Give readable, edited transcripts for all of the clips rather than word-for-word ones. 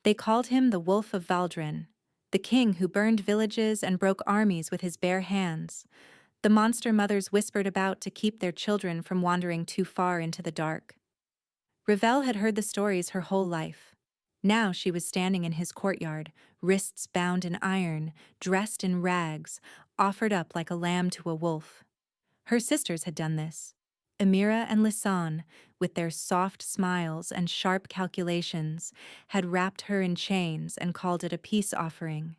They called him the Wolf of Valdrin, the king who burned villages and broke armies with his bare hands. The monster mothers whispered about to keep their children from wandering too far into the dark. Ravel had heard the stories her whole life. Now she was standing in his courtyard, wrists bound in iron, dressed in rags, offered up like a lamb to a wolf. Her sisters had done this. Amira and Lisanne, with their soft smiles and sharp calculations, had wrapped her in chains and called it a peace offering.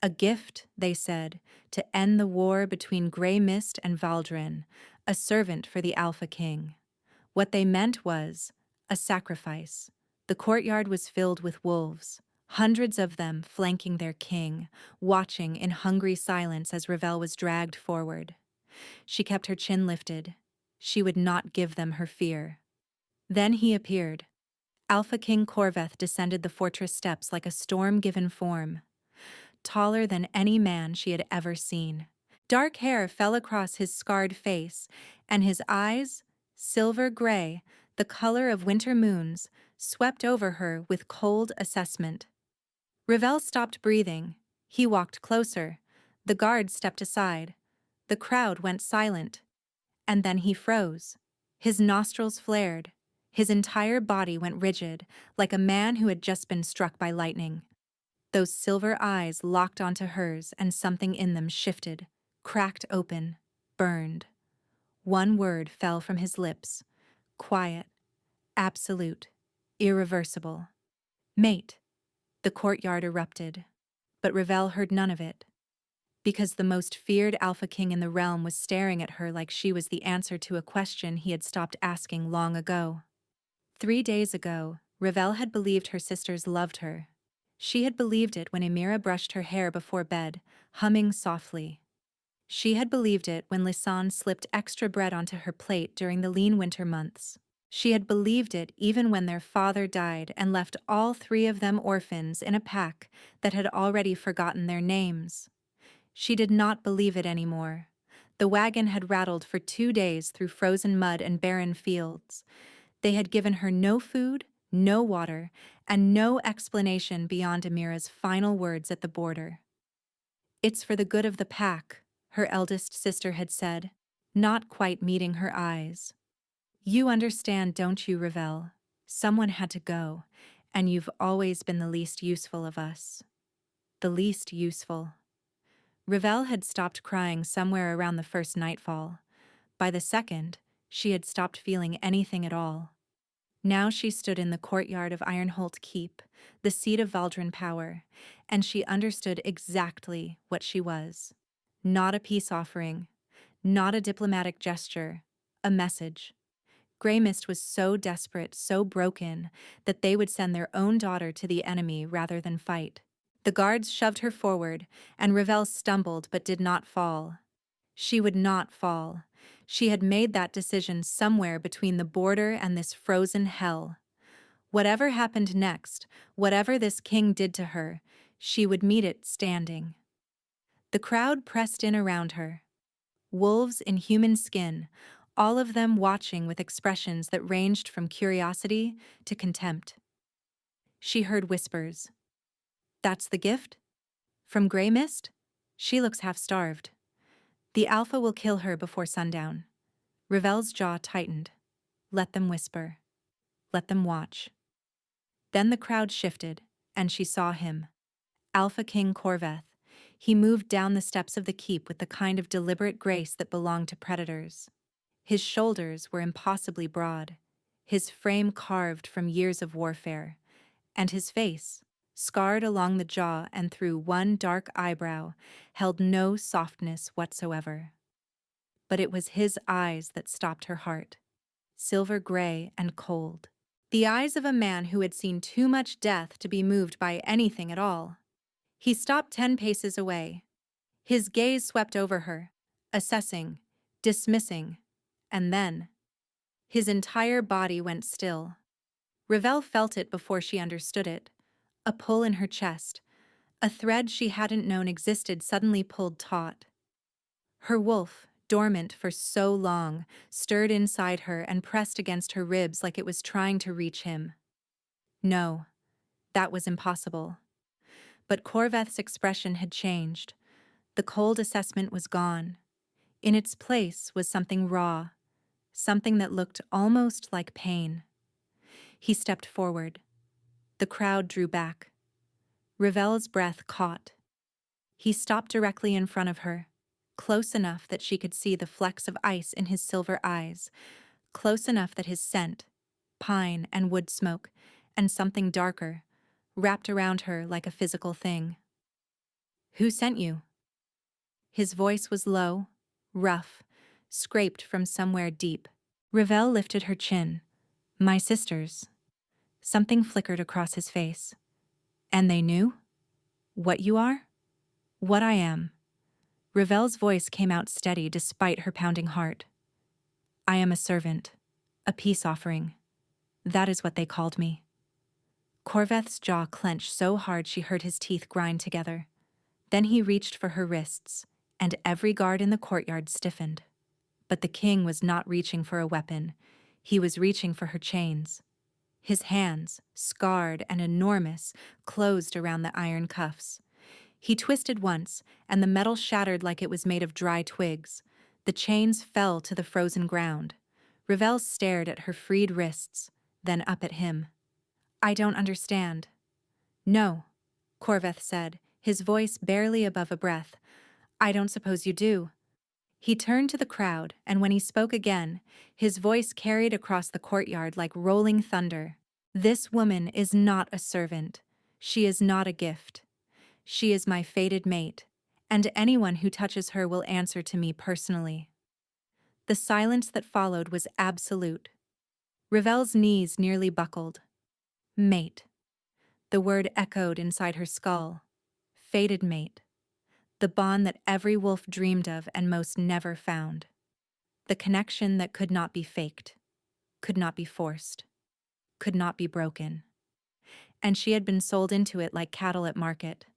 A gift, they said, to end the war between Grey Mist and Valdrin, a servant for the Alpha King. What they meant was a sacrifice. The courtyard was filled with wolves, hundreds of them flanking their king, watching in hungry silence as Ravel was dragged forward. She kept her chin lifted. She would not give them her fear. Then he appeared. Alpha King Corvth descended the fortress steps like a storm-given form, taller than any man she had ever seen. Dark hair fell across his scarred face, and his eyes, silver gray, the color of winter moons, swept over her with cold assessment. Ravel stopped breathing. He walked closer. The guards stepped aside. The crowd went silent. And then he froze. His nostrils flared. His entire body went rigid, like a man who had just been struck by lightning. Those silver eyes locked onto hers, and something in them shifted, cracked open, burned. One word fell from his lips. Quiet. Absolute. Irreversible. Mate. The courtyard erupted. But Ravel heard none of it. Because the most feared Alpha King in the realm was staring at her like she was the answer to a question he had stopped asking long ago. 3 days ago, Ravel had believed her sisters loved her. She had believed it when Amira brushed her hair before bed, humming softly. She had believed it when Lisanne slipped extra bread onto her plate during the lean winter months. She had believed it even when their father died and left all 3 of them orphans in a pack that had already forgotten their names. She did not believe it anymore. The wagon had rattled for 2 days through frozen mud and barren fields. They had given her no food, no water, and no explanation beyond Amira's final words at the border. "It's for the good of the pack," her eldest sister had said, not quite meeting her eyes. "You understand, don't you, Ravel? Someone had to go, and you've always been the least useful of us." The least useful. Ravel had stopped crying somewhere around the first nightfall. By the second, she had stopped feeling anything at all. Now she stood in the courtyard of Ironholt Keep, the seat of Valdrin power, and she understood exactly what she was. Not a peace offering, not a diplomatic gesture, a message. Grey Mist was so desperate, so broken, that they would send their own daughter to the enemy rather than fight. The guards shoved her forward, and Ravel stumbled but did not fall. She would not fall. She had made that decision somewhere between the border and this frozen hell. Whatever happened next, whatever this king did to her, she would meet it standing. The crowd pressed in around her. Wolves in human skin, all of them watching with expressions that ranged from curiosity to contempt. She heard whispers. "That's the gift? From Grey Mist? She looks half-starved. The Alpha will kill her before sundown." Ravel's jaw tightened. Let them whisper. Let them watch. Then the crowd shifted, and she saw him. Alpha King Corvth. He moved down the steps of the keep with the kind of deliberate grace that belonged to predators. His shoulders were impossibly broad, his frame carved from years of warfare, and his face, scarred along the jaw and through one dark eyebrow, held no softness whatsoever. But it was his eyes that stopped her heart, silver gray and cold. The eyes of a man who had seen too much death to be moved by anything at all. He stopped 10 paces away. His gaze swept over her, assessing, dismissing, and then his entire body went still. Ravel felt it before she understood it. A pull in her chest. A thread she hadn't known existed suddenly pulled taut. Her wolf, dormant for so long, stirred inside her and pressed against her ribs like it was trying to reach him. No, That was impossible. But Corveth's expression had changed. The cold assessment was gone. In its place was something raw, something that looked almost like pain. He stepped forward. The crowd drew back. Ravel's breath caught. He stopped directly in front of her, close enough that she could see the flecks of ice in his silver eyes, close enough that his scent, pine and wood smoke, and something darker, wrapped around her like a physical thing. "Who sent you?" His voice was low, rough, scraped from somewhere deep. Ravel lifted her chin. "My sisters." Something flickered across his face. "And they knew? What you are?" "What I am." Ravel's voice came out steady despite her pounding heart. "I am a servant, a peace offering. That is what they called me." Corveth's jaw clenched so hard she heard his teeth grind together. Then he reached for her wrists, and every guard in the courtyard stiffened. But the king was not reaching for a weapon. He was reaching for her chains. His hands, scarred and enormous, closed around the iron cuffs. He twisted once, and the metal shattered like it was made of dry twigs. The chains fell to the frozen ground. Ravel stared at her freed wrists, then up at him. "I don't understand." "No," Corvth said, his voice barely above a breath. "I don't suppose you do." He turned to the crowd, and when he spoke again, his voice carried across the courtyard like rolling thunder. "This woman is not a servant. She is not a gift. She is my fated mate, and anyone who touches her will answer to me personally." The silence that followed was absolute. Ravel's knees nearly buckled. Mate. The word echoed inside her skull. Fated mate. The bond that every wolf dreamed of and most never found. The connection that could not be faked, could not be forced, could not be broken. And she had been sold into it like cattle at market.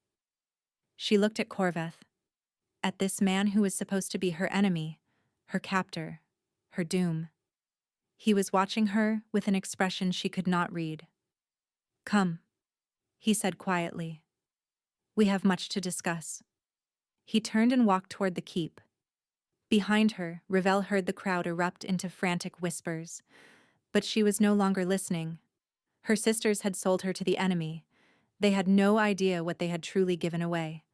She looked at Corvth, at this man who was supposed to be her enemy, her captor, her doom. He was watching her with an expression she could not read. "Come," he said quietly. "We have much to discuss." He turned and walked toward the keep. Behind her, Ravel heard the crowd erupt into frantic whispers. But she was no longer listening. Her sisters had sold her to the enemy. They had no idea what they had truly given away.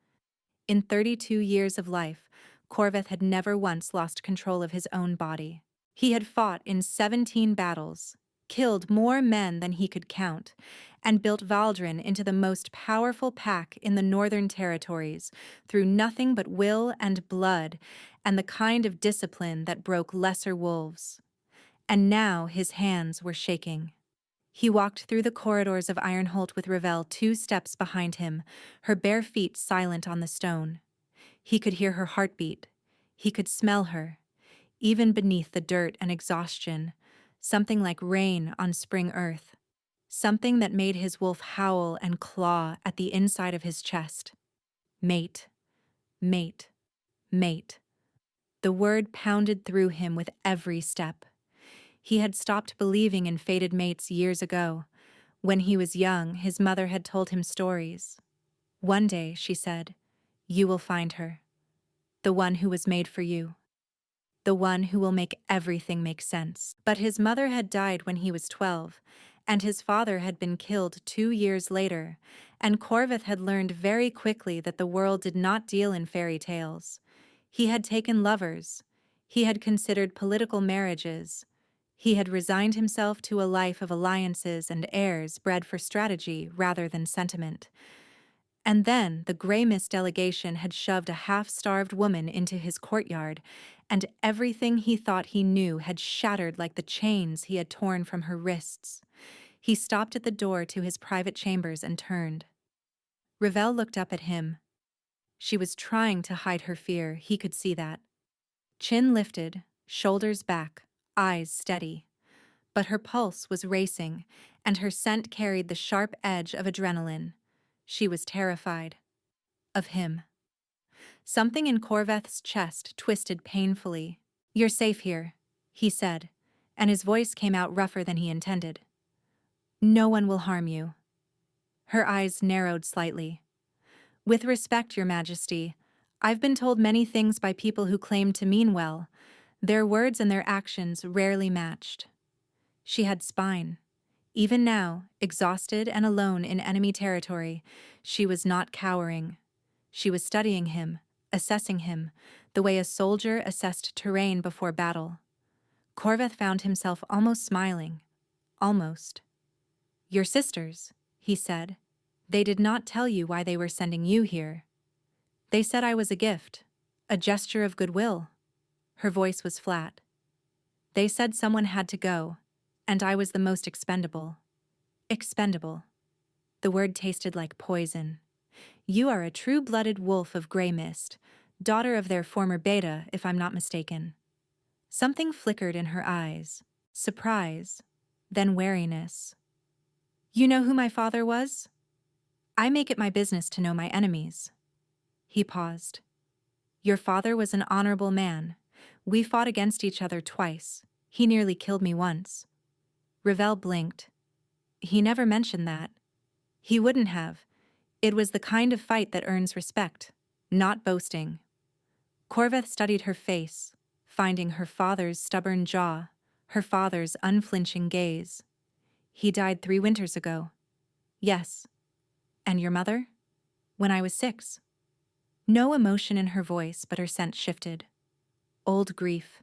In 32 years of life, Corvth had never once lost control of his own body. He had fought in 17 battles, killed more men than he could count, and built Valdrin into the most powerful pack in the Northern Territories through nothing but will and blood and the kind of discipline that broke lesser wolves. And now his hands were shaking. He walked through the corridors of Ironholt with Ravel 2 steps behind him, her bare feet silent on the stone. He could hear her heartbeat. He could smell her, even beneath the dirt and exhaustion, something like rain on spring earth, something that made his wolf howl and claw at the inside of his chest. Mate, mate, mate. The word pounded through him with every step. He had stopped believing in fated mates years ago. When he was young, his mother had told him stories. "One day," she said, "you will find her. The one who was made for you. The one who will make everything make sense." But his mother had died when he was 12, and his father had been killed 2 years later, and Corvth had learned very quickly that the world did not deal in fairy tales. He had taken lovers. He had considered political marriages. He had resigned himself to a life of alliances and heirs bred for strategy rather than sentiment. And then the Grey Mist delegation had shoved a half-starved woman into his courtyard, and everything he thought he knew had shattered like the chains he had torn from her wrists. He stopped at the door to his private chambers and turned. Ravel looked up at him. She was trying to hide her fear, he could see that. Chin lifted, shoulders back, eyes steady. But her pulse was racing, and her scent carried the sharp edge of adrenaline. She was terrified. Of him. Something in Corveth's chest twisted painfully. "You're safe here," he said, and his voice came out rougher than he intended. "No one will harm you." Her eyes narrowed slightly. With respect, Your Majesty, I've been told many things by people who claim to mean well. Their words and their actions rarely matched. She had spine. Even now, exhausted and alone in enemy territory, she was not cowering. She was studying him, assessing him, the way a soldier assessed terrain before battle. Corvth found himself almost smiling. Almost. Your sisters, he said. They did not tell you why they were sending you here. They said I was a gift, a gesture of goodwill. Her voice was flat. They said someone had to go, and I was the most expendable. Expendable. The word tasted like poison. You are a true-blooded wolf of gray mist, daughter of their former beta, if I'm not mistaken. Something flickered in her eyes. Surprise, then wariness. You know who my father was? I make it my business to know my enemies. He paused. Your father was an honorable man. We fought against each other twice. He nearly killed me once. Ravel blinked. He never mentioned that. He wouldn't have. It was the kind of fight that earns respect, not boasting. Corvth studied her face, finding her father's stubborn jaw, her father's unflinching gaze. He died 3 winters ago. Yes. And your mother? When I was 6. No emotion in her voice, but her scent shifted. Old grief,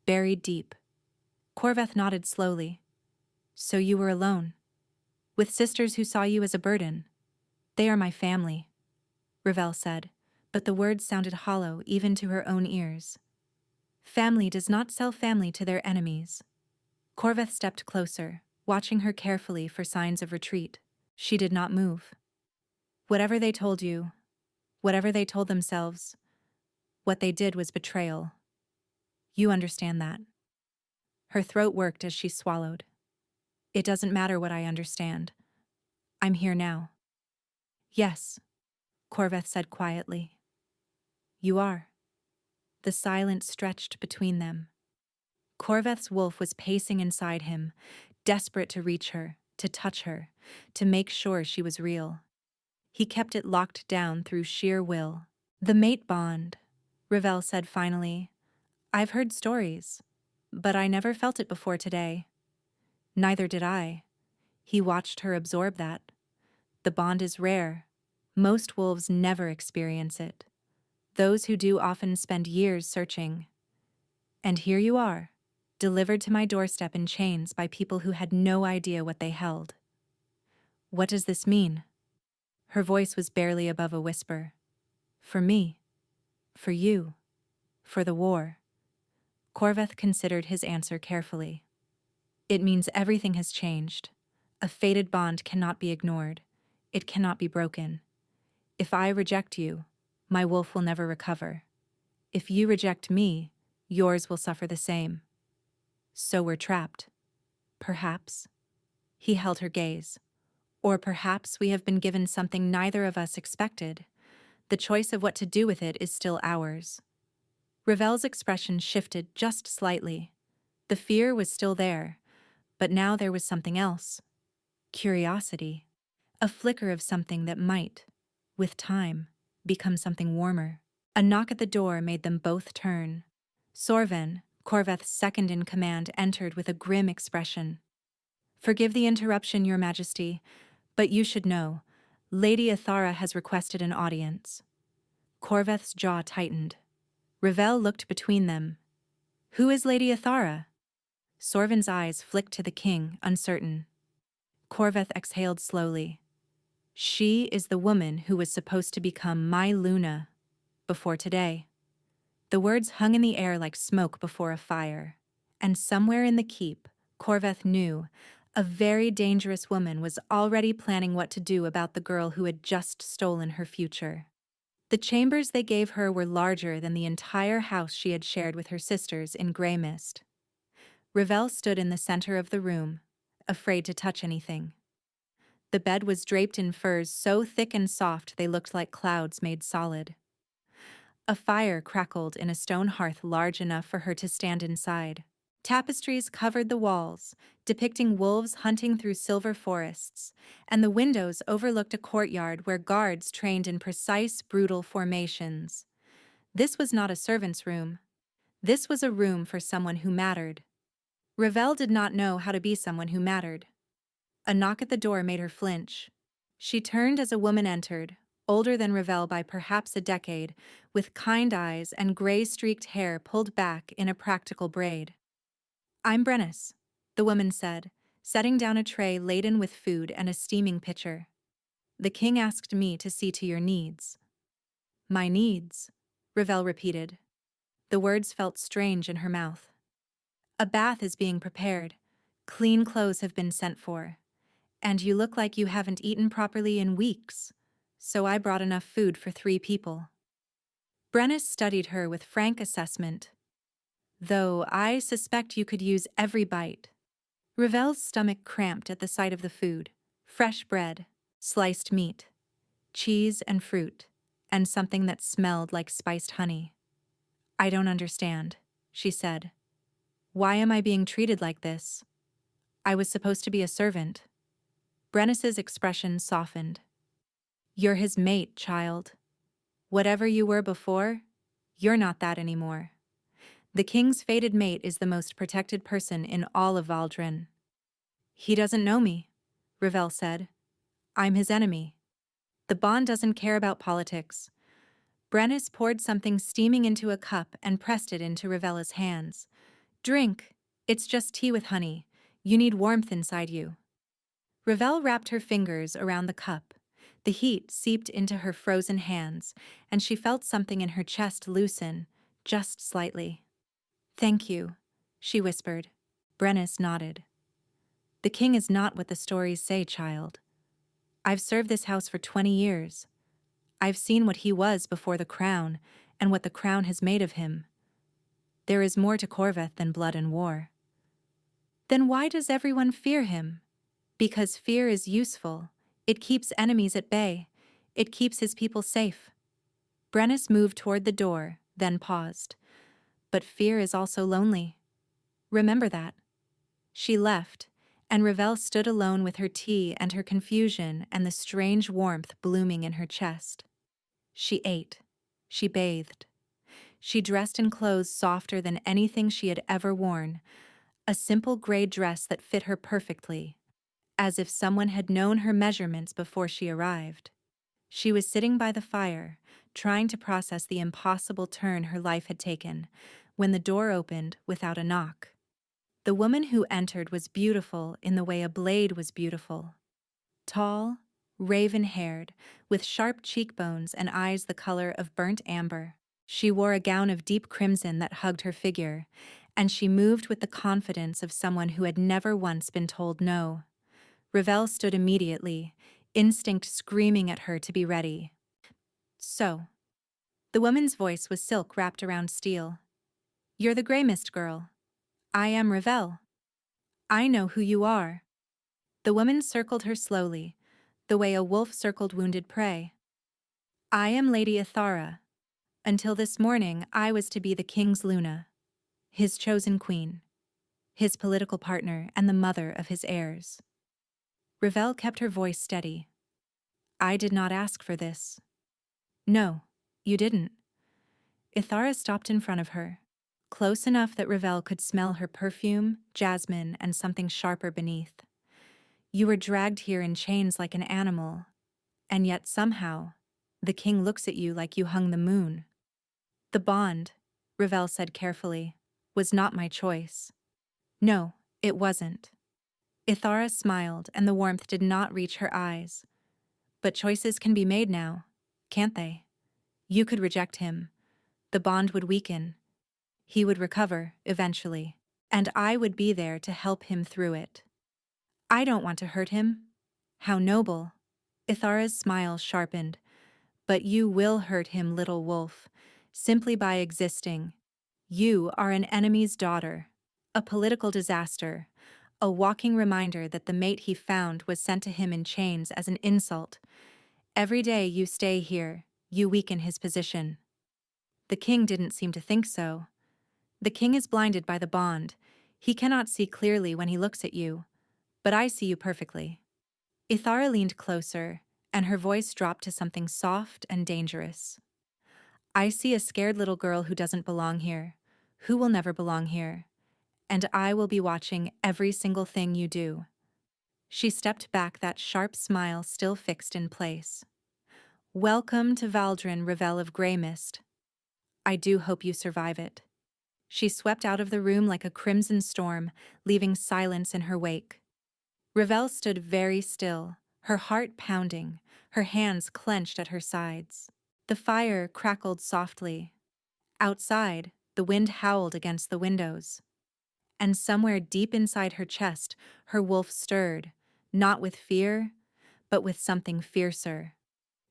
buried deep. Corvth nodded slowly. So you were alone, with sisters who saw you as a burden. They are my family, Ravel said, but the words sounded hollow even to her own ears. Family does not sell family to their enemies. Corvth stepped closer, watching her carefully for signs of retreat. She did not move. Whatever they told you, whatever they told themselves, what they did was betrayal. You understand that. Her throat worked as she swallowed. It doesn't matter what I understand. I'm here now. Yes, Corvth said quietly. You are. The silence stretched between them. Corveth's wolf was pacing inside him, desperate to reach her, to touch her, to make sure she was real. He kept it locked down through sheer will. The mate bond, Ravel said finally. I've heard stories, but I never felt it before today. Neither did I. He watched her absorb that. The bond is rare. Most wolves never experience it. Those who do often spend years searching. And here you are, delivered to my doorstep in chains by people who had no idea what they held. What does this mean? Her voice was barely above a whisper. For me. For you. For the war. Corvth considered his answer carefully. It means everything has changed. A fated bond cannot be ignored. It cannot be broken. If I reject you, my wolf will never recover. If you reject me, yours will suffer the same. So we're trapped. Perhaps. He held her gaze. Or perhaps we have been given something neither of us expected. The choice of what to do with it is still ours. Ravel's expression shifted just slightly. The fear was still there, but now there was something else. Curiosity. A flicker of something that might, with time, become something warmer. A knock at the door made them both turn. Sorven, Corveth's second-in-command, entered with a grim expression. Forgive the interruption, Your Majesty, but you should know, Lady Athara has requested an audience. Corveth's jaw tightened. Ravel looked between them. Who is Lady Athara? Sorven's eyes flicked to the king, uncertain. Corvth exhaled slowly. She is the woman who was supposed to become my Luna before today. The words hung in the air like smoke before a fire. And somewhere in the keep, Corvth knew, a very dangerous woman was already planning what to do about the girl who had just stolen her future. The chambers they gave her were larger than the entire house she had shared with her sisters in Grey Mist. Ravel stood in the center of the room, afraid to touch anything. The bed was draped in furs so thick and soft they looked like clouds made solid. A fire crackled in a stone hearth large enough for her to stand inside. Tapestries covered the walls, depicting wolves hunting through silver forests, and the windows overlooked a courtyard where guards trained in precise, brutal formations. This was not a servant's room. This was a room for someone who mattered. Ravel did not know how to be someone who mattered. A knock at the door made her flinch. She turned as a woman entered, older than Ravel by perhaps a decade, with kind eyes and gray-streaked hair pulled back in a practical braid. "I'm Brenis," the woman said, setting down a tray laden with food and a steaming pitcher. "The king asked me to see to your needs." "My needs," Ravel repeated. The words felt strange in her mouth. "A bath is being prepared. Clean clothes have been sent for. And you look like you haven't eaten properly in weeks, so I brought enough food for 3 people." Brenis studied her with frank assessment. "Though I suspect you could use every bite." Ravel's stomach cramped at the sight of the food: fresh bread, sliced meat, cheese and fruit, and something that smelled like spiced honey. "I don't understand," she said. "Why am I being treated like this? I was supposed to be a servant." Brenis's expression softened. "You're his mate, child. Whatever you were before, you're not that anymore. The king's fated mate is the most protected person in all of Valdrin." "He doesn't know me," Ravel said. "I'm his enemy." "The bond doesn't care about politics." Brenis poured something steaming into a cup and pressed it into Ravella's hands. "Drink. It's just tea with honey. You need warmth inside you." Ravel wrapped her fingers around the cup. The heat seeped into her frozen hands, and she felt something in her chest loosen, just slightly. "Thank you," she whispered. Brenis nodded. "The king is not what the stories say, child. I've served this house for 20 years. I've seen what he was before the crown and what the crown has made of him. There is more to Corvth than blood and war." "Then why does everyone fear him?" "Because fear is useful. It keeps enemies at bay. It keeps his people safe." Brenis moved toward the door, then paused. "But fear is also lonely. Remember that." She left, and Ravel stood alone with her tea and her confusion and the strange warmth blooming in her chest. She ate. She bathed. She dressed in clothes softer than anything she had ever worn, a simple gray dress that fit her perfectly, as if someone had known her measurements before she arrived. She was sitting by the fire, trying to process the impossible turn her life had taken, when the door opened without a knock. The woman who entered was beautiful in the way a blade was beautiful. Tall, raven-haired, with sharp cheekbones and eyes the color of burnt amber. She wore a gown of deep crimson that hugged her figure, and she moved with the confidence of someone who had never once been told no. Ravel stood immediately, instinct screaming at her to be ready. "So." The woman's voice was silk wrapped around steel. "You're the Grey Mist girl. I am Ravel. I know who you are." The woman circled her slowly, the way a wolf circled wounded prey. "I am Lady Athara. Until this morning, I was to be the king's Luna, his chosen queen, his political partner and the mother of his heirs." Ravel kept her voice steady. "I did not ask for this." "No, you didn't." Athara stopped in front of her, close enough that Ravel could smell her perfume, jasmine, and something sharper beneath. "You were dragged here in chains like an animal, and yet somehow, the king looks at you like you hung the moon." "The bond," Ravel said carefully, "was not my choice." "No, it wasn't." Athara smiled, and the warmth did not reach her eyes. "But choices can be made now, can't they? You could reject him. The bond would weaken. He would recover, eventually, and I would be there to help him through it. I don't want to hurt him." "How noble." Ithara's smile sharpened. "But you will hurt him, little wolf, simply by existing. You are an enemy's daughter, a political disaster, a walking reminder that the mate he found was sent to him in chains as an insult. Every day you stay here, you weaken his position." "The king didn't seem to think so." "The king is blinded by the bond. He cannot see clearly when he looks at you, but I see you perfectly." Athara leaned closer, and her voice dropped to something soft and dangerous. "I see a scared little girl who doesn't belong here, who will never belong here, and I will be watching every single thing you do." She stepped back, that sharp smile still fixed in place. "Welcome to Valdrin, Revel of Grey Mist. I do hope you survive it." She swept out of the room like a crimson storm, leaving silence in her wake. Revel stood very still, her heart pounding, her hands clenched at her sides. The fire crackled softly. Outside, the wind howled against the windows. And somewhere deep inside her chest, her wolf stirred, not with fear, but with something fiercer.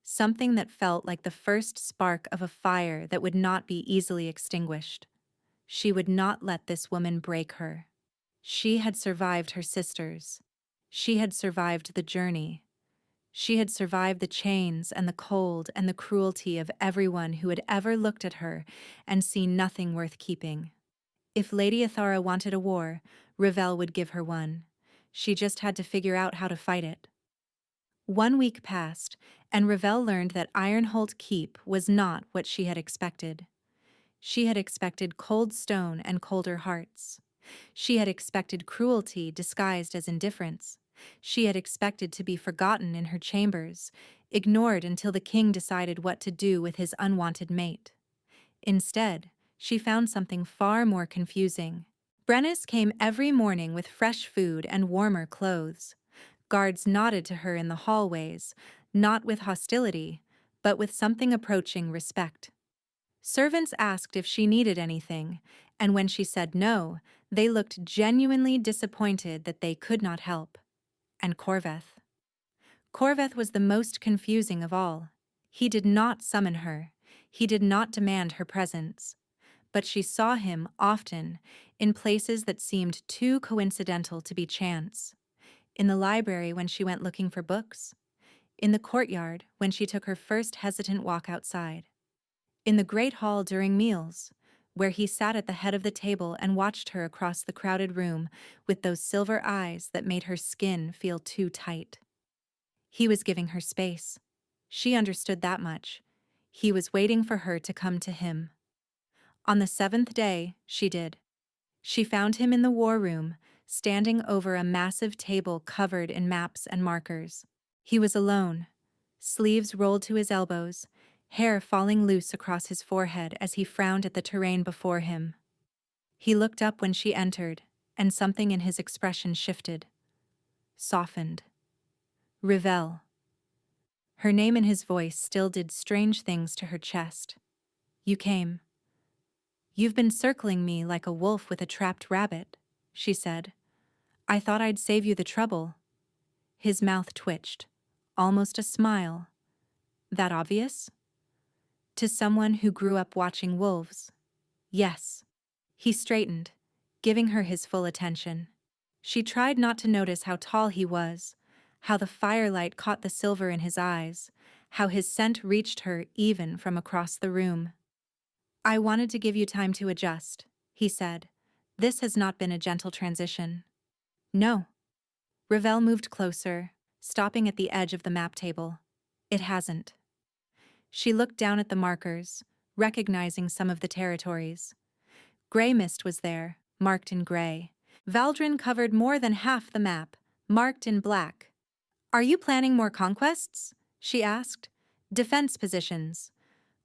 Something that felt like the first spark of a fire that would not be easily extinguished. She would not let this woman break her. She had survived her sisters. She had survived the journey. She had survived the chains and the cold and the cruelty of everyone who had ever looked at her and seen nothing worth keeping. If Lady Athara wanted a war, Revel would give her one. She just had to figure out how to fight it. 1 week passed, and Revel learned that Ironholt Keep was not what she had expected. She had expected cold stone and colder hearts. She had expected cruelty disguised as indifference. She had expected to be forgotten in her chambers, ignored until the king decided what to do with his unwanted mate. Instead, she found something far more confusing. Brenis came every morning with fresh food and warmer clothes. Guards nodded to her in the hallways, not with hostility, but with something approaching respect. Servants asked if she needed anything, and when she said no, they looked genuinely disappointed that they could not help. And Corvth. Corvth was the most confusing of all. He did not summon her. He did not demand her presence. But she saw him often, in places that seemed too coincidental to be chance. In the library when she went looking for books. In the courtyard when she took her first hesitant walk outside. In the great hall during meals, where he sat at the head of the table and watched her across the crowded room with those silver eyes that made her skin feel too tight. He was giving her space. She understood that much. He was waiting for her to come to him. On the 7th day, she did. She found him in the war room, standing over a massive table covered in maps and markers. He was alone, sleeves rolled to his elbows, hair falling loose across his forehead as he frowned at the terrain before him. He looked up when she entered, and something in his expression shifted. Softened. Revel. Her name in his voice still did strange things to her chest. "You came. You've been circling me like a wolf with a trapped rabbit," she said. "I thought I'd save you the trouble." His mouth twitched, almost a smile. That obvious? To someone who grew up watching wolves. Yes. He straightened, giving her his full attention. She tried not to notice how tall he was, how the firelight caught the silver in his eyes, how his scent reached her even from across the room. "I wanted to give you time to adjust," he said. "This has not been a gentle transition." "No." Revel moved closer, stopping at the edge of the map table. "It hasn't." She looked down at the markers, recognizing some of the territories. Grey Mist was there, marked in gray. Valdrin covered more than half the map, marked in black. "Are you planning more conquests?" she asked. "Defense positions."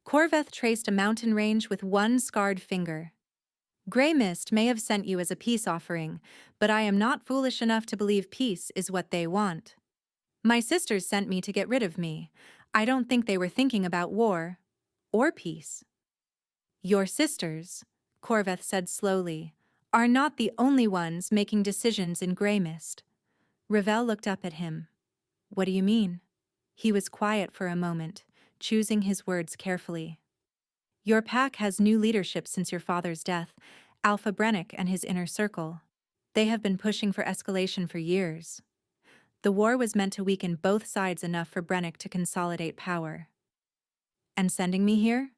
Corvth traced a mountain range with one scarred finger. "Grey Mist may have sent you as a peace offering, but I am not foolish enough to believe peace is what they want. My sisters sent me to get rid of me. I don't think they were thinking about war or peace." "Your sisters," Corvth said slowly, "are not the only ones making decisions in Grey Mist." Revel looked up at him. "What do you mean?" He was quiet for a moment, choosing his words carefully. "Your pack has new leadership since your father's death, Alpha Brenik and his inner circle. They have been pushing for escalation for years. The war was meant to weaken both sides enough for Brenik to consolidate power. And sending me here?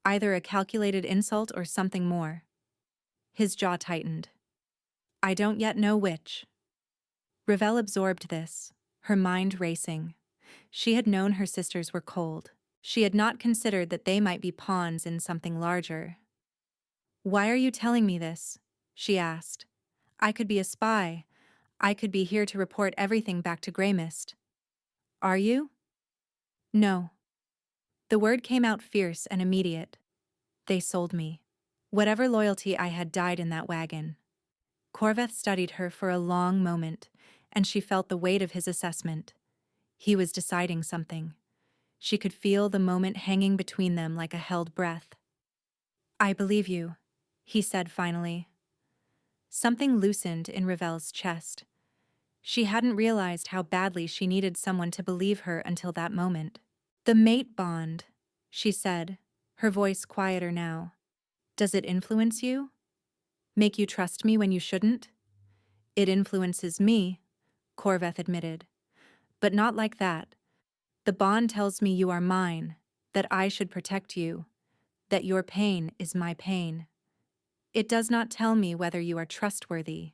Either a calculated insult or something more." His jaw tightened. I don't yet know which. Ravel absorbed this, her mind racing. She had known her sisters were cold. She had not considered that they might be pawns in something larger. Why are you telling me this? She asked. I could be a spy. I could be here to report everything back to Greymist. Are you? No. The word came out fierce and immediate. They sold me. Whatever loyalty I had died in that wagon. Corvth studied her for a long moment, and she felt the weight of his assessment. He was deciding something. She could feel the moment hanging between them like a held breath. I believe you, he said finally. Something loosened in Ravel's chest. She hadn't realized how badly she needed someone to believe her until that moment. The mate bond, she said, her voice quieter now. Does it influence you? Make you trust me when you shouldn't? It influences me, Corvth admitted. But not like that. The bond tells me you are mine, that I should protect you, that your pain is my pain. It does not tell me whether you are trustworthy,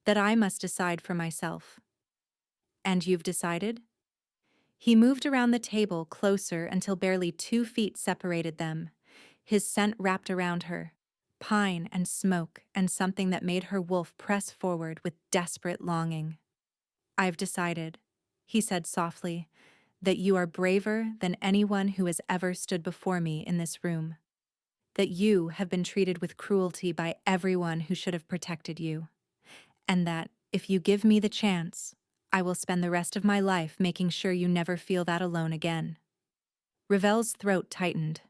that I must decide for myself. And you've decided? He moved around the table closer until barely 2 feet separated them, his scent wrapped around her, pine and smoke and something that made her wolf press forward with desperate longing. I've decided, he said softly, that you are braver than anyone who has ever stood before me in this room. That you have been treated with cruelty by everyone who should have protected you. And that, if you give me the chance, I will spend the rest of my life making sure you never feel that alone again. Ravel's throat tightened.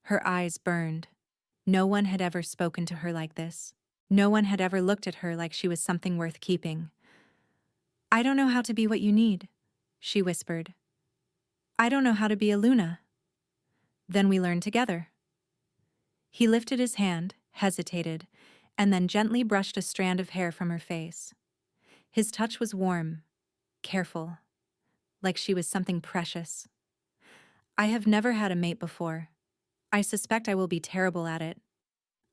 Her eyes burned. No one had ever spoken to her like this. No one had ever looked at her like she was something worth keeping. I don't know how to be what you need, she whispered. I don't know how to be a Luna. Then we learn together. He lifted his hand, hesitated, and then gently brushed a strand of hair from her face. His touch was warm, careful, like she was something precious. I have never had a mate before. I suspect I will be terrible at it.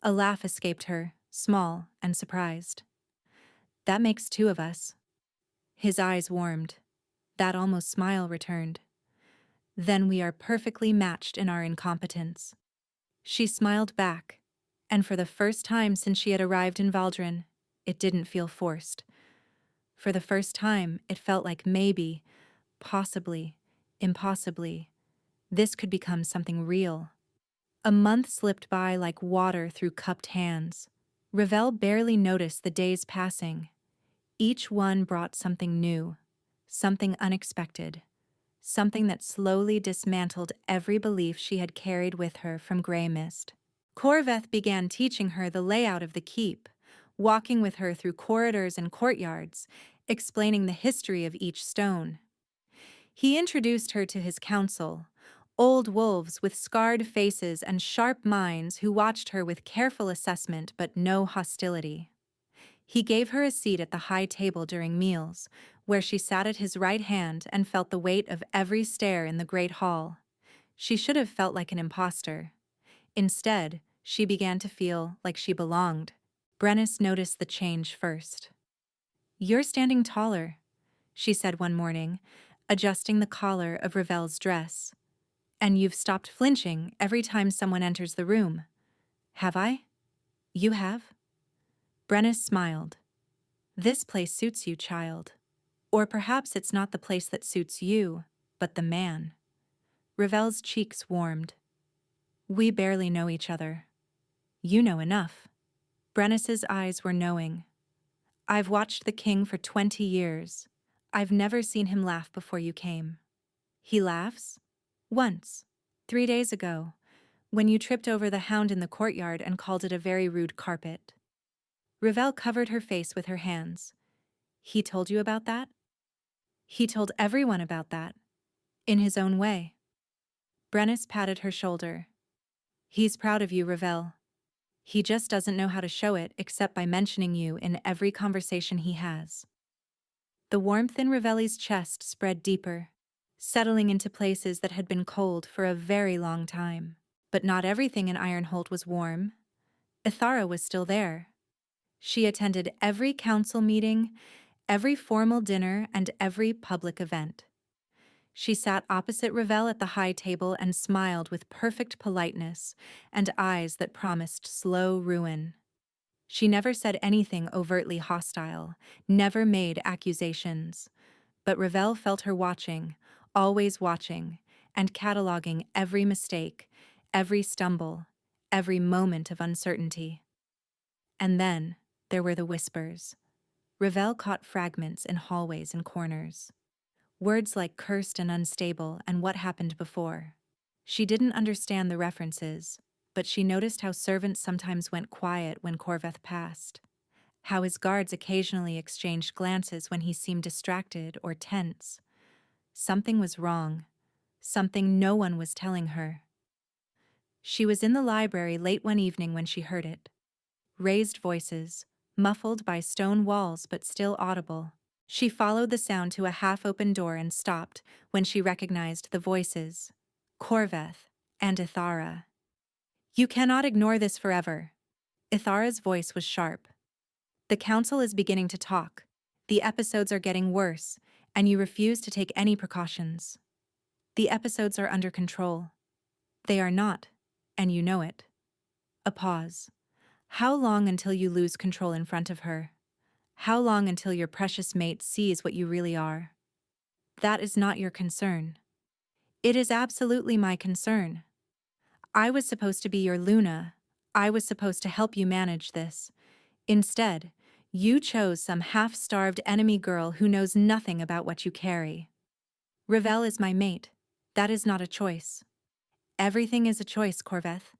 A laugh escaped her, small and surprised. That makes 2 of us. His eyes warmed. That almost smile returned. Then we are perfectly matched in our incompetence. She smiled back, and for the first time since she had arrived in Valdrin, it didn't feel forced. For the first time, it felt like maybe, possibly, impossibly, this could become something real. A month slipped by like water through cupped hands. Ravel barely noticed the days passing. Each one brought something new, something unexpected, something that slowly dismantled every belief she had carried with her from Grey Mist. Corvth began teaching her the layout of the keep, walking with her through corridors and courtyards, explaining the history of each stone. He introduced her to his council, old wolves with scarred faces and sharp minds who watched her with careful assessment but no hostility. He gave her a seat at the high table during meals, where she sat at his right hand and felt the weight of every stair in the great hall. She should have felt like an imposter. Instead, she began to feel like she belonged. Brenis noticed the change first. You're standing taller, she said one morning, adjusting the collar of Ravel's dress. And you've stopped flinching every time someone enters the room. Have I? You have? Brenis smiled. This place suits you, child. Or perhaps it's not the place that suits you, but the man. Ravel's cheeks warmed. We barely know each other. You know enough. Brenis's eyes were knowing. I've watched the king for 20 years. I've never seen him laugh before you came. He laughs? Once, 3 days ago, when you tripped over the hound in the courtyard and called it a very rude carpet. Ravel covered her face with her hands. He told you about that? He told everyone about that, in his own way. Brenis patted her shoulder. He's proud of you, Ravel. He just doesn't know how to show it except by mentioning you in every conversation he has. The warmth in Ravel's chest spread deeper, settling into places that had been cold for a very long time. But not everything in Ironholt was warm. Athara was still there. She attended every council meeting, every formal dinner, and every public event. She sat opposite Ravel at the high table and smiled with perfect politeness and eyes that promised slow ruin. She never said anything overtly hostile, never made accusations. But Ravel felt her watching, always watching, and cataloging every mistake, every stumble, every moment of uncertainty. And then there were the whispers. Ravel caught fragments in hallways and corners. Words like cursed and unstable and what happened before. She didn't understand the references, but she noticed how servants sometimes went quiet when Corvth passed, how his guards occasionally exchanged glances when he seemed distracted or tense. Something was wrong, something no one was telling her. She was in the library late one evening when she heard it. Raised voices, muffled by stone walls but still audible. She followed the sound to a half-open door and stopped when she recognized the voices. Corvth and Athara. "You cannot ignore this forever." Athara's voice was sharp. "The council is beginning to talk. The episodes are getting worse, and you refuse to take any precautions. The episodes are under control." "They are not, and you know it." A pause. "How long until you lose control in front of her? How long until your precious mate sees what you really are?" "That is not your concern." "It is absolutely my concern. I was supposed to be your Luna. I was supposed to help you manage this. Instead, you chose some half-starved enemy girl who knows nothing about what you carry." "Ravel is my mate. That is not a choice." "Everything is a choice, Corvth.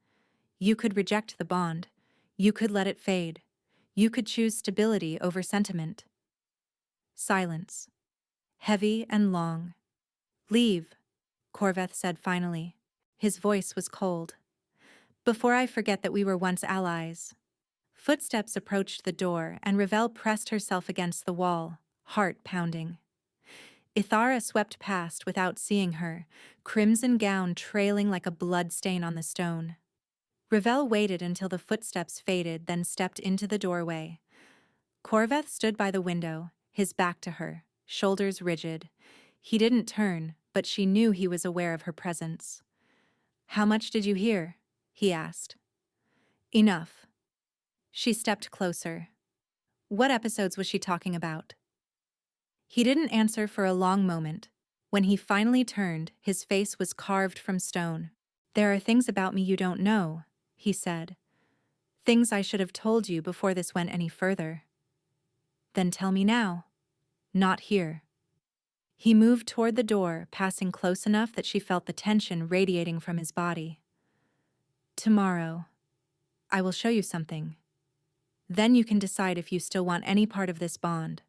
You could reject the bond. You could let it fade. You could choose stability over sentiment." Silence. Heavy and long. "Leave," Corvth said finally. His voice was cold. "Before I forget that we were once allies." Footsteps approached the door, and Ravel pressed herself against the wall, heart pounding. Athara swept past without seeing her, crimson gown trailing like a blood stain on the stone. Ravel waited until the footsteps faded, then stepped into the doorway. Corvth stood by the window, his back to her, shoulders rigid. He didn't turn, but she knew he was aware of her presence. "How much did you hear?" he asked. "Enough." She stepped closer. What episodes was she talking about? He didn't answer for a long moment. When he finally turned, his face was carved from stone. "There are things about me you don't know," he said. "Things I should have told you before this went any further." "Then tell me now." "Not here." He moved toward the door, passing close enough that she felt the tension radiating from his body. "Tomorrow, I will show you something. Then you can decide if you still want any part of this bond."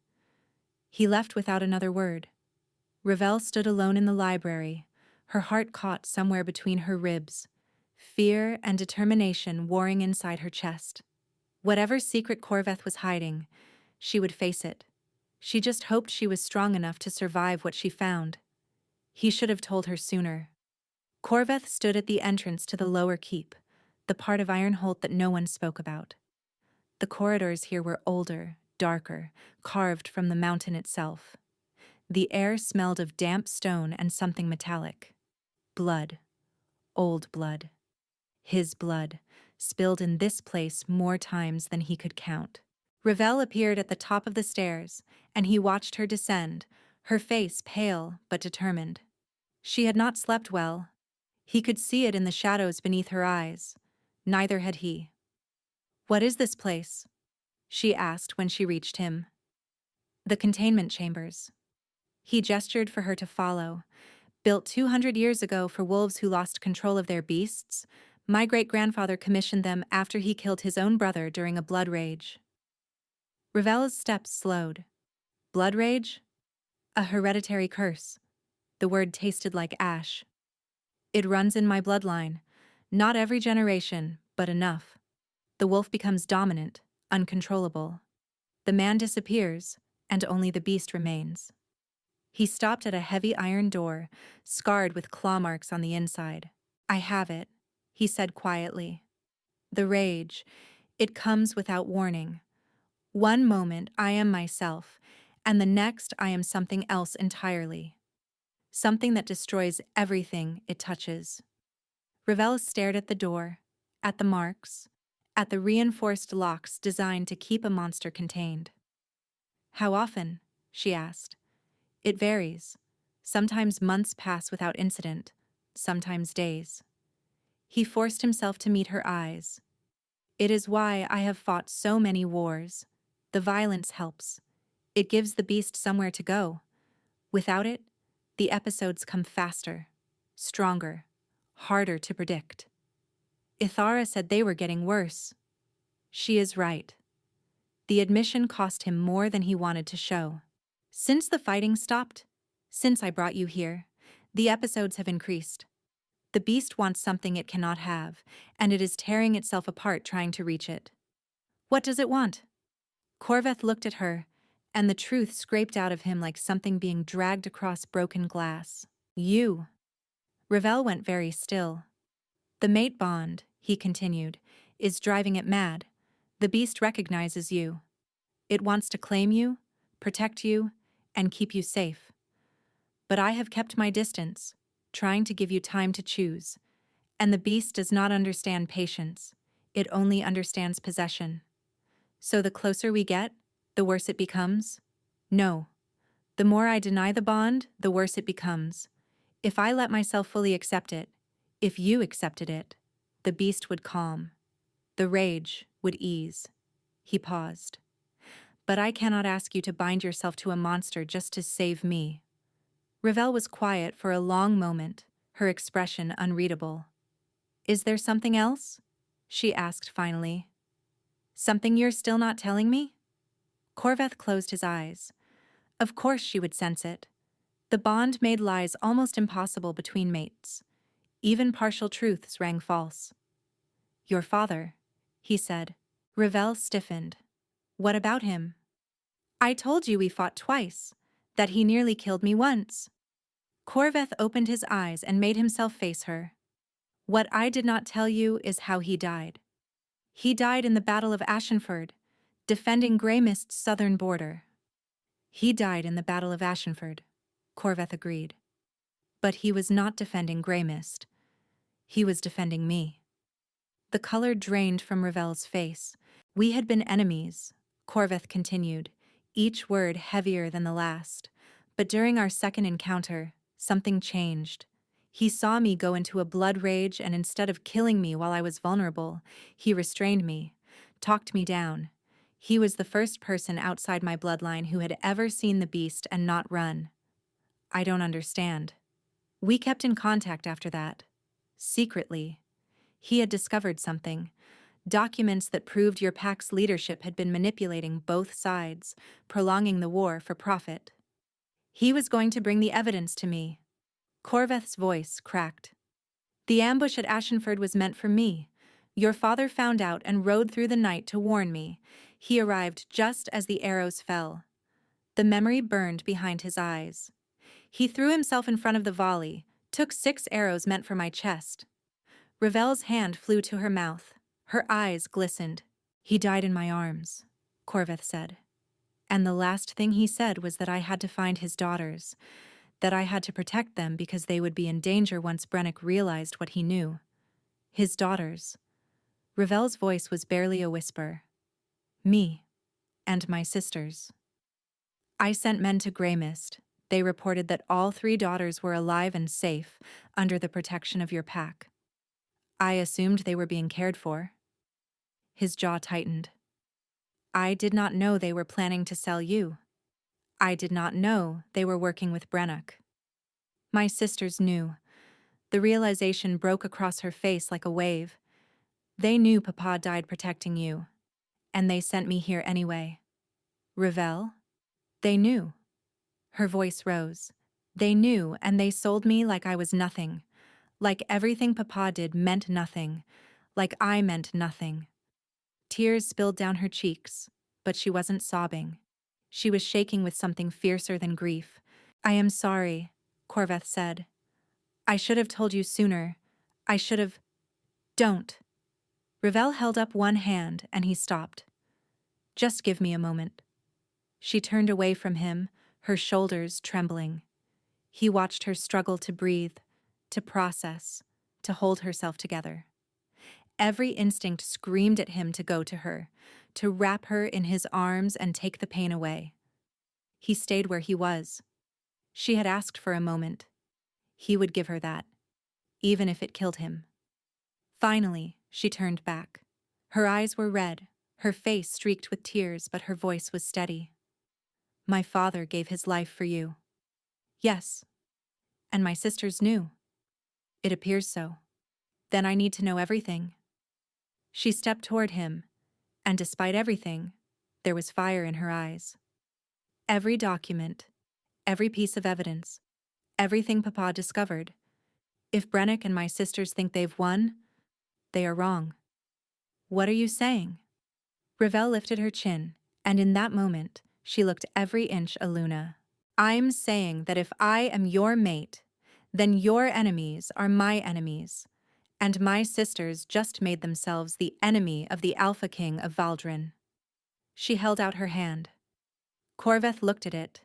He left without another word. Ravel stood alone in the library, her heart caught somewhere between her ribs, fear and determination warring inside her chest. Whatever secret Corvth was hiding, she would face it. She just hoped she was strong enough to survive what she found. He should have told her sooner. Corvth stood at the entrance to the lower keep, the part of Halt that no one spoke about. The corridors here were older, darker, carved from the mountain itself. The air smelled of damp stone and something metallic. Blood. Old blood. His blood, spilled in this place more times than he could count. Ravel appeared at the top of the stairs, and he watched her descend, her face pale but determined. She had not slept well. He could see it in the shadows beneath her eyes. Neither had he. "What is this place?" she asked when she reached him. "The containment chambers." He gestured for her to follow. "Built 200 years ago for wolves who lost control of their beasts. My great-grandfather commissioned them after he killed his own brother during a blood rage." Ravel's steps slowed. Blood rage? A hereditary curse. The word tasted like ash. "It runs in my bloodline. Not every generation, but enough. The wolf becomes dominant, uncontrollable. The man disappears, and only the beast remains." He stopped at a heavy iron door, scarred with claw marks on the inside. "I have it," he said quietly. "The rage. It comes without warning. One moment I am myself, and the next I am something else entirely. Something that destroys everything it touches. Ravel stared at the door, at the marks, at the reinforced locks designed to keep a monster contained. How often? She asked. It varies. Sometimes months pass without incident, sometimes days. He forced himself to meet her eyes. It is why I have fought so many wars. The violence helps. It gives the beast somewhere to go. Without it, the episodes come faster, stronger, harder to predict. Athara said they were getting worse. She is right. The admission cost him more than he wanted to show. Since the fighting stopped, since I brought you here, the episodes have increased. The beast wants something it cannot have, and it is tearing itself apart trying to reach it. What does it want? Corvth looked at her, and the truth scraped out of him like something being dragged across broken glass. You. Ravel went very still. The mate bond, he continued, is driving it mad. The beast recognizes you. It wants to claim you, protect you, and keep you safe. But I have kept my distance, trying to give you time to choose. And the beast does not understand patience. It only understands possession. So the closer we get, the worse it becomes? No. The more I deny the bond, the worse it becomes. If I let myself fully accept it, if you accepted it, the beast would calm. The rage would ease. He paused. But I cannot ask you to bind yourself to a monster just to save me. Ravel was quiet for a long moment, her expression unreadable. Is there something else? She asked finally. Something you're still not telling me? Corvth closed his eyes. Of course she would sense it. The bond made lies almost impossible between mates. Even partial truths rang false. Your father, he said. Ravel stiffened. What about him? I told you we fought twice, that he nearly killed me once. Corvth opened his eyes and made himself face her. What I did not tell you is how he died. He died in the Battle of Ashenford, defending Greymist's southern border. He died in the Battle of Ashenford, Corvth agreed. But he was not defending Greymist. He was defending me. The color drained from Ravel's face. We had been enemies, Corvth continued, each word heavier than the last. But during our second encounter, something changed. He saw me go into a blood rage, and instead of killing me while I was vulnerable, he restrained me, talked me down. He was the first person outside my bloodline who had ever seen the beast and not run. I don't understand. We kept in contact after that. Secretly. He had discovered something. Documents that proved your pack's leadership had been manipulating both sides, prolonging the war for profit. He was going to bring the evidence to me. Corvth's voice cracked. The ambush at Ashenford was meant for me. Your father found out and rode through the night to warn me. He arrived just as the arrows fell. The memory burned behind his eyes. He threw himself in front of the volley, took 6 arrows meant for my chest. Ravel's hand flew to her mouth. Her eyes glistened. He died in my arms, Corvth said. And the last thing he said was that I had to find his daughters, that I had to protect them because they would be in danger once Brenis realized what he knew. His daughters. Ravel's voice was barely a whisper. Me. And my sisters. I sent men to Greymist. They reported that all 3 daughters were alive and safe, under the protection of your pack. I assumed they were being cared for. His jaw tightened. I did not know they were planning to sell you. I did not know they were working with Brenis. My sisters knew. The realization broke across her face like a wave. They knew Papa died protecting you. And they sent me here anyway. Ravel? They knew. Her voice rose. They knew, and they sold me like I was nothing. Like everything Papa did meant nothing. Like I meant nothing. Tears spilled down her cheeks, but she wasn't sobbing. She was shaking with something fiercer than grief. I am sorry, Corvth said. I should have told you sooner. I should have... Don't. Ravel held up one hand and he stopped. Just give me a moment. She turned away from him, her shoulders trembling. He watched her struggle to breathe, to process, to hold herself together. Every instinct screamed at him to go to her, to wrap her in his arms and take the pain away. He stayed where he was. She had asked for a moment. He would give her that, even if it killed him. Finally, she turned back. Her eyes were red, her face streaked with tears, but her voice was steady. My father gave his life for you. Yes. And my sisters knew. It appears so. Then I need to know everything. She stepped toward him, and despite everything, there was fire in her eyes. Every document, every piece of evidence, everything Papa discovered. If Brenis and my sisters think they've won, they are wrong. What are you saying? Ravel lifted her chin, and in that moment, she looked every inch a Luna. I'm saying that if I am your mate, then your enemies are my enemies, and my sisters just made themselves the enemy of the Alpha King of Valdrin. She held out her hand. Corvth looked at it,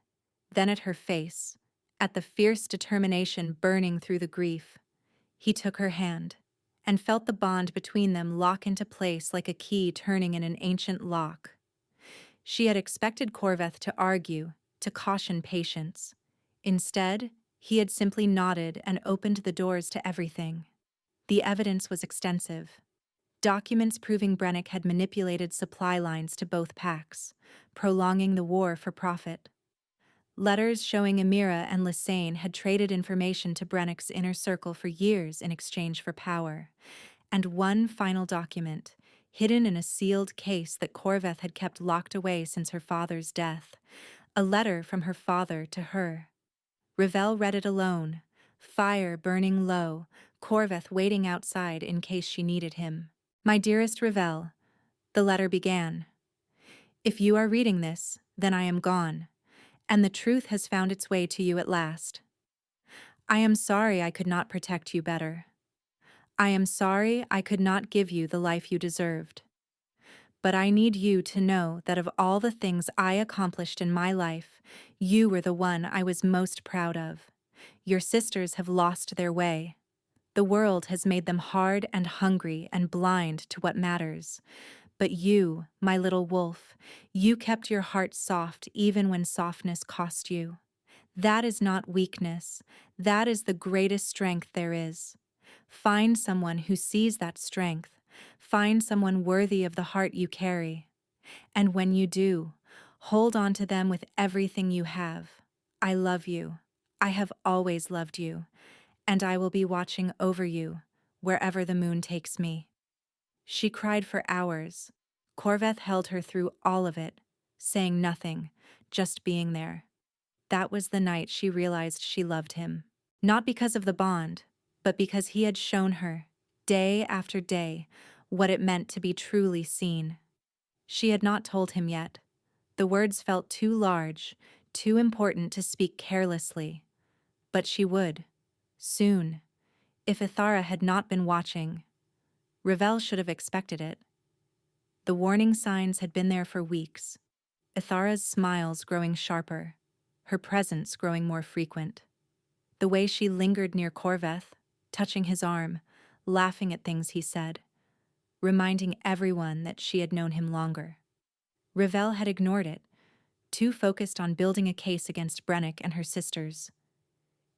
then at her face, at the fierce determination burning through the grief. He took her hand, and felt the bond between them lock into place like a key turning in an ancient lock. She had expected Corvth to argue, to caution patience. Instead, he had simply nodded and opened the doors to everything. The evidence was extensive. Documents proving Brenis had manipulated supply lines to both packs, prolonging the war for profit. Letters showing Amira and Lysane had traded information to Brenis's inner circle for years in exchange for power. And one final document, hidden in a sealed case that Corvth had kept locked away since her father's death. A letter from her father to her. Ravel read it alone, fire burning low, Corvth waiting outside in case she needed him. My dearest Ravel, the letter began. If you are reading this, then I am gone, and the truth has found its way to you at last. I am sorry I could not protect you better. I am sorry I could not give you the life you deserved. But I need you to know that of all the things I accomplished in my life, you were the one I was most proud of. Your sisters have lost their way. The world has made them hard and hungry and blind to what matters. But you, my little wolf, you kept your heart soft even when softness cost you. That is not weakness. That is the greatest strength there is. Find someone who sees that strength. Find someone worthy of the heart you carry. And when you do, hold on to them with everything you have. I love you. I have always loved you. And I will be watching over you, wherever the moon takes me. She cried for hours. Corvth held her through all of it, saying nothing, just being there. That was the night she realized she loved him. Not because of the bond, but because he had shown her, day after day, what it meant to be truly seen. She had not told him yet. The words felt too large, too important to speak carelessly. But she would. Soon. If Athara had not been watching, Ravel should have expected it. The warning signs had been there for weeks. Athara's smiles growing sharper, her presence growing more frequent. The way she lingered near Corvth, touching his arm, laughing at things he said, reminding everyone that she had known him longer. Ravel had ignored it, too focused on building a case against Brenis and her sisters.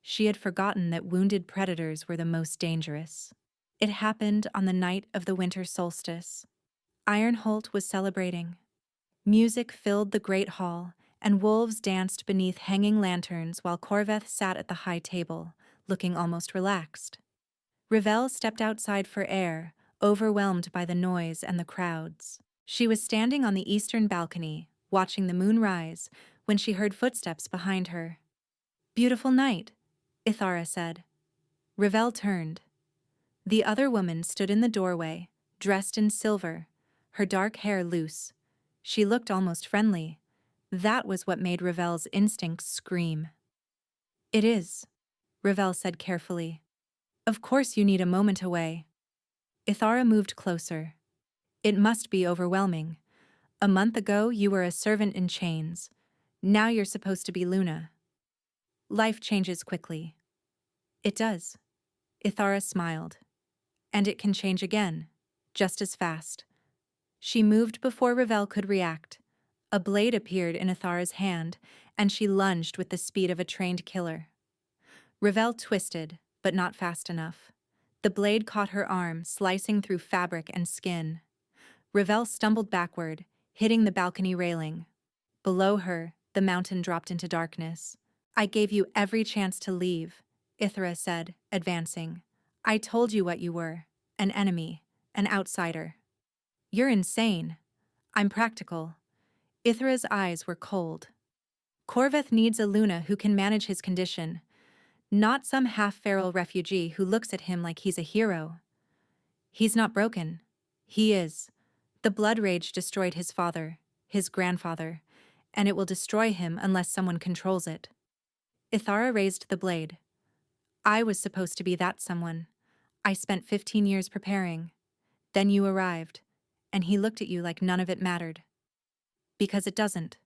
She had forgotten that wounded predators were the most dangerous. It happened on the night of the winter solstice. Halt was celebrating. Music filled the great hall, and wolves danced beneath hanging lanterns while Corvth sat at the high table, looking almost relaxed. Ravel stepped outside for air, overwhelmed by the noise and the crowds. She was standing on the eastern balcony, watching the moon rise, when she heard footsteps behind her. Beautiful night, Athara said. Ravel turned. The other woman stood in the doorway, dressed in silver, her dark hair loose. She looked almost friendly. That was what made Ravel's instincts scream. It is, Ravel said carefully. Of course you need a moment away. Athara moved closer. It must be overwhelming. A month ago, you were a servant in chains. Now you're supposed to be Luna. Life changes quickly. It does. Athara smiled. And it can change again, just as fast. She moved before Ravel could react. A blade appeared in Athara's hand, and she lunged with the speed of a trained killer. Ravel twisted, but not fast enough. The blade caught her arm, slicing through fabric and skin. Ravel stumbled backward, hitting the balcony railing. Below her, the mountain dropped into darkness. I gave you every chance to leave, Athara said, advancing. I told you what you were, an enemy, an outsider. You're insane. I'm practical. Athara's eyes were cold. Corvth needs a Luna who can manage his condition, not some half-feral refugee who looks at him like he's a hero. He's not broken. He is. The blood rage destroyed his father, his grandfather, and it will destroy him unless someone controls it. Athara raised the blade. I was supposed to be that someone. I spent 15 years preparing. Then you arrived, and he looked at you like none of it mattered. Because it doesn't.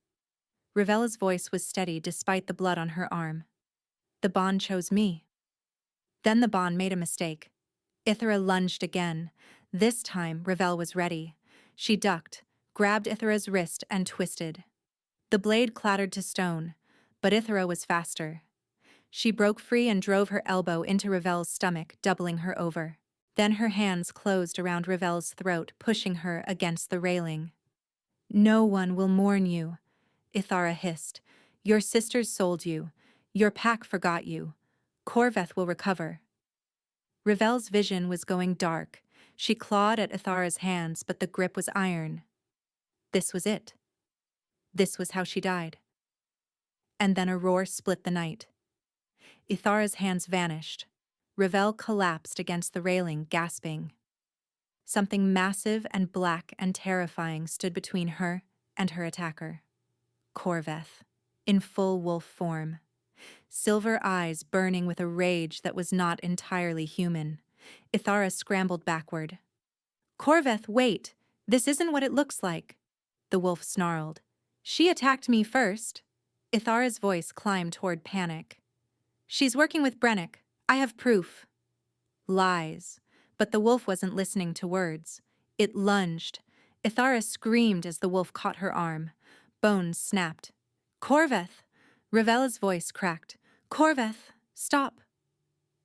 Ravel's voice was steady despite the blood on her arm. The Bond chose me. Then the Bond made a mistake. Athara lunged again. This time, Ravel was ready. She ducked, grabbed Athara's wrist, and twisted. The blade clattered to stone, but Athara was faster. She broke free and drove her elbow into Ravel's stomach, doubling her over. Then her hands closed around Ravel's throat, pushing her against the railing. No one will mourn you, Athara hissed. Your sisters sold you. Your pack forgot you. Corvth will recover. Ravel's vision was going dark. She clawed at Athara's hands, but the grip was iron. This was it. This was how she died. And then a roar split the night. Athara's hands vanished. Ravel collapsed against the railing, gasping. Something massive and black and terrifying stood between her and her attacker. Corvth, in full wolf form. Silver eyes burning with a rage that was not entirely human. Athara scrambled backward. Corvth, wait! This isn't what it looks like. The wolf snarled. She attacked me first. Athara's voice climbed toward panic. She's working with Brenis. I have proof. Lies. But the wolf wasn't listening to words. It lunged. Athara screamed as the wolf caught her arm. Bones snapped. Corvth! Ravel's voice cracked. Corvth, stop!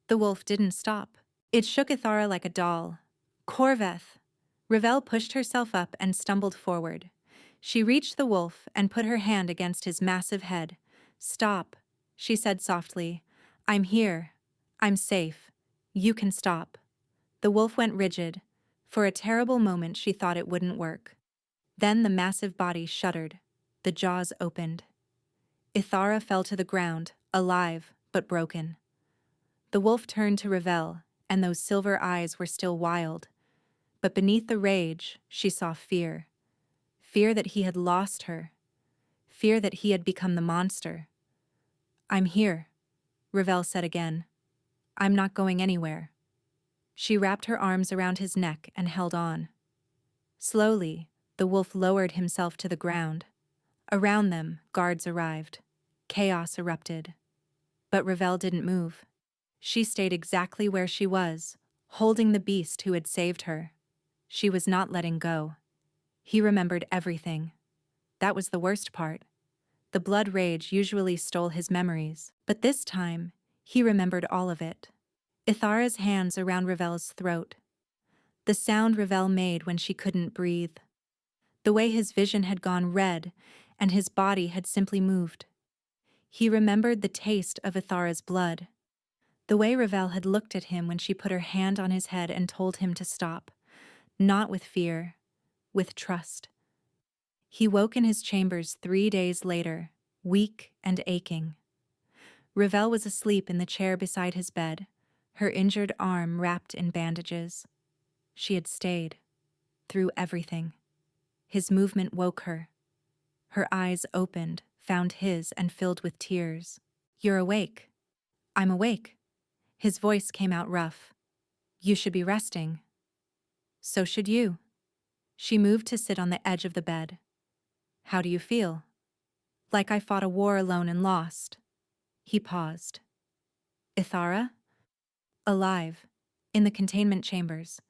The wolf didn't stop. It shook Athara like a doll. Corvth! Ravel pushed herself up and stumbled forward. She reached the wolf and put her hand against his massive head. Stop, she said softly. I'm here. I'm safe. You can stop. The wolf went rigid. For a terrible moment she thought it wouldn't work. Then the massive body shuddered. The jaws opened. Athara fell to the ground, alive but broken. The wolf turned to Ravel, and those silver eyes were still wild. But beneath the rage, she saw fear. Fear that he had lost her. Fear that he had become the monster. I'm here, Ravel said again. I'm not going anywhere. She wrapped her arms around his neck and held on. Slowly, the wolf lowered himself to the ground. Around them, guards arrived. Chaos erupted. But Ravel didn't move. She stayed exactly where she was, holding the beast who had saved her. She was not letting go. He remembered everything. That was the worst part. The blood rage usually stole his memories, but this time, he remembered all of it. Athara's hands around Ravel's throat. The sound Ravel made when she couldn't breathe. The way his vision had gone red, and his body had simply moved. He remembered the taste of Athara's blood. The way Ravel had looked at him when she put her hand on his head and told him to stop. Not with fear, with trust. He woke in his chambers 3 days later, weak and aching. Ravel was asleep in the chair beside his bed, her injured arm wrapped in bandages. She had stayed, through everything. His movement woke her. Her eyes opened, found his, and filled with tears. You're awake. I'm awake. His voice came out rough. You should be resting. So should you. She moved to sit on the edge of the bed. How do you feel? Like I fought a war alone and lost. He paused. Athara? Alive. In the containment chambers.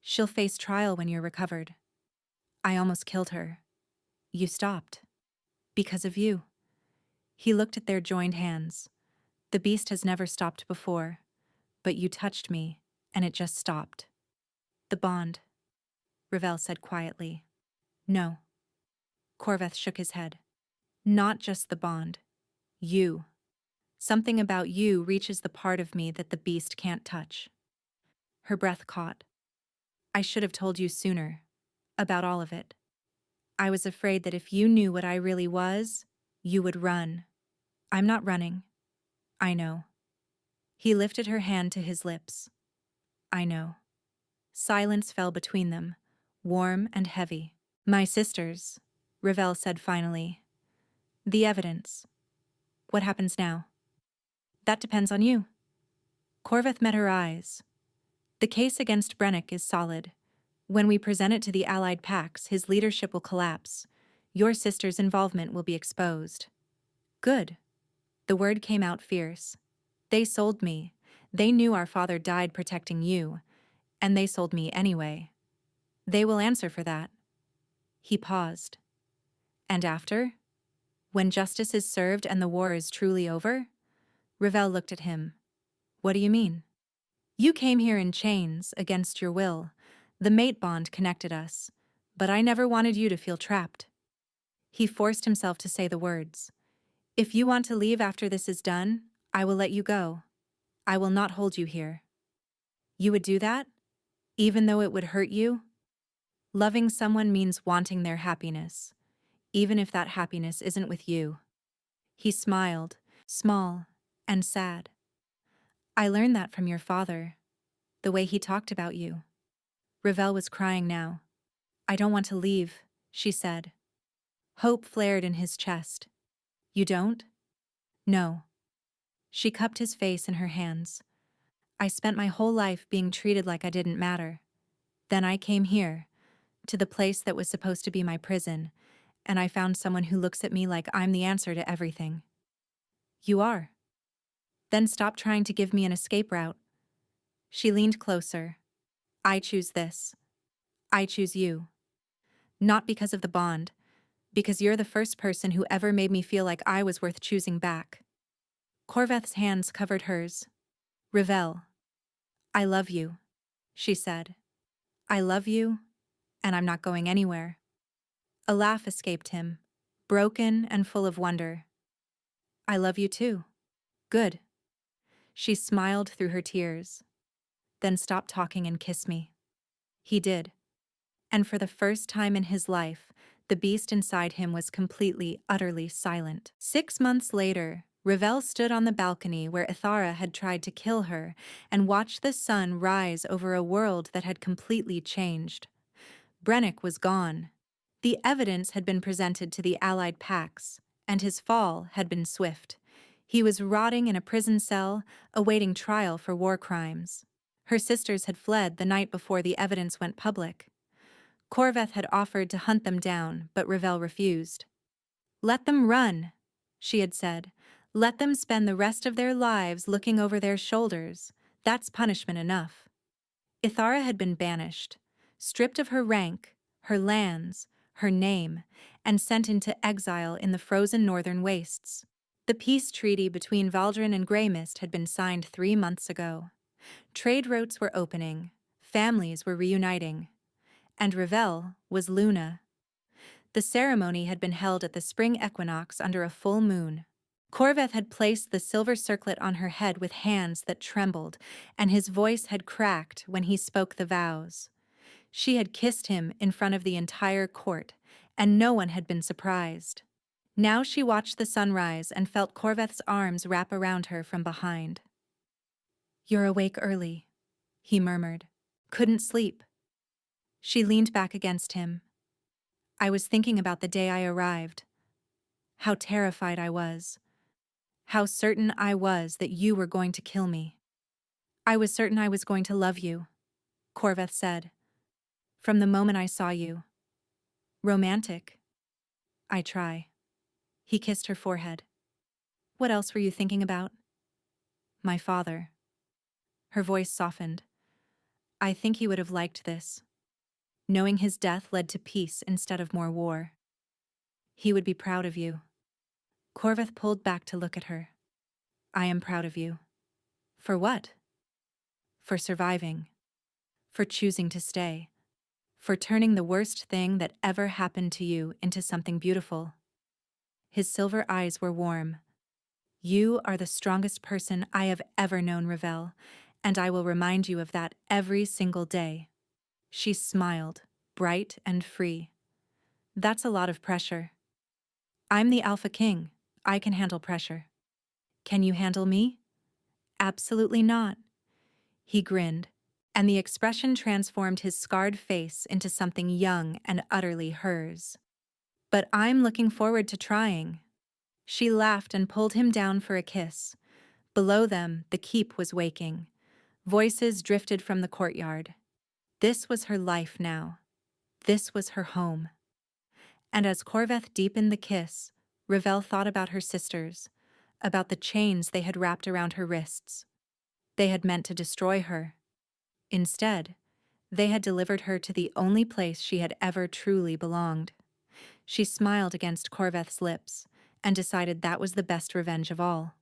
She'll face trial when you're recovered. I almost killed her. You stopped. Because of you. He looked at their joined hands. The beast has never stopped before. But you touched me, and it just stopped. The bond, Ravel said quietly. No. Corvth shook his head. Not just the bond. You. Something about you reaches the part of me that the beast can't touch. Her breath caught. I should have told you sooner. About all of it. I was afraid that if you knew what I really was, you would run. I'm not running. I know. He lifted her hand to his lips. I know. Silence fell between them, warm and heavy. My sisters, Ravel said finally. The evidence. What happens now? That depends on you. Corvth met her eyes. The case against Brenis is solid. When we present it to the Allied Pax, his leadership will collapse. Your sister's involvement will be exposed. Good. The word came out fierce. They sold me. They knew our father died protecting you. And they sold me anyway. They will answer for that. He paused. And after? When justice is served and the war is truly over? Ravel looked at him. What do you mean? You came here in chains, against your will. The mate bond connected us. But I never wanted you to feel trapped. He forced himself to say the words. If you want to leave after this is done, I will let you go. I will not hold you here. You would do that? Even though it would hurt you? Loving someone means wanting their happiness, even if that happiness isn't with you. He smiled, small and sad. I learned that from your father, the way he talked about you. Ravel was crying now. I don't want to leave, she said. Hope flared in his chest. You don't? No. She cupped his face in her hands. I spent my whole life being treated like I didn't matter. Then I came here, to the place that was supposed to be my prison, and I found someone who looks at me like I'm the answer to everything. You are. Then stop trying to give me an escape route. She leaned closer. I choose this. I choose you. Not because of the bond, because you're the first person who ever made me feel like I was worth choosing back. Corveth's hands covered hers. Ravel. I love you, she said. I love you, and I'm not going anywhere. A laugh escaped him, broken and full of wonder. I love you too. Good. She smiled through her tears. Then stop talking and kiss me. He did. And for the first time in his life, the beast inside him was completely, utterly silent. 6 months later, Ravel stood on the balcony where Athara had tried to kill her and watched the sun rise over a world that had completely changed. Brenis was gone. The evidence had been presented to the Allied Pax, and his fall had been swift. He was rotting in a prison cell, awaiting trial for war crimes. Her sisters had fled the night before the evidence went public. Corvth had offered to hunt them down, but Ravel refused. Let them run, she had said. Let them spend the rest of their lives looking over their shoulders. That's punishment enough. Athara had been banished, stripped of her rank, her lands, her name, and sent into exile in the frozen northern wastes. The peace treaty between Valdrin and Greymist had been signed 3 months ago. Trade routes were opening, families were reuniting. And Ravel was Luna. The ceremony had been held at the spring equinox under a full moon. Corvth had placed the silver circlet on her head with hands that trembled, and his voice had cracked when he spoke the vows. She had kissed him in front of the entire court, and no one had been surprised. Now she watched the sunrise and felt Corveth's arms wrap around her from behind. You're awake early, he murmured. Couldn't sleep. She leaned back against him. I was thinking about the day I arrived. How terrified I was. How certain I was that you were going to kill me. I was certain I was going to love you, Corvth said. From the moment I saw you. Romantic. I try. He kissed her forehead. What else were you thinking about? My father. Her voice softened. I think he would have liked this. Knowing his death led to peace instead of more war. He would be proud of you. Corvth pulled back to look at her. I am proud of you. For what? For surviving. For choosing to stay. For turning the worst thing that ever happened to you into something beautiful. His silver eyes were warm. You are the strongest person I have ever known, Ravel, and I will remind you of that every single day. She smiled, bright and free. That's a lot of pressure. I'm the Alpha King. I can handle pressure. Can you handle me? Absolutely not. He grinned, and the expression transformed his scarred face into something young and utterly hers. But I'm looking forward to trying. She laughed and pulled him down for a kiss. Below them, the keep was waking. Voices drifted from the courtyard. This was her life now. This was her home. And as Corvth deepened the kiss, Ravel thought about her sisters, about the chains they had wrapped around her wrists. They had meant to destroy her. Instead, they had delivered her to the only place she had ever truly belonged. She smiled against Corveth's lips and decided that was the best revenge of all.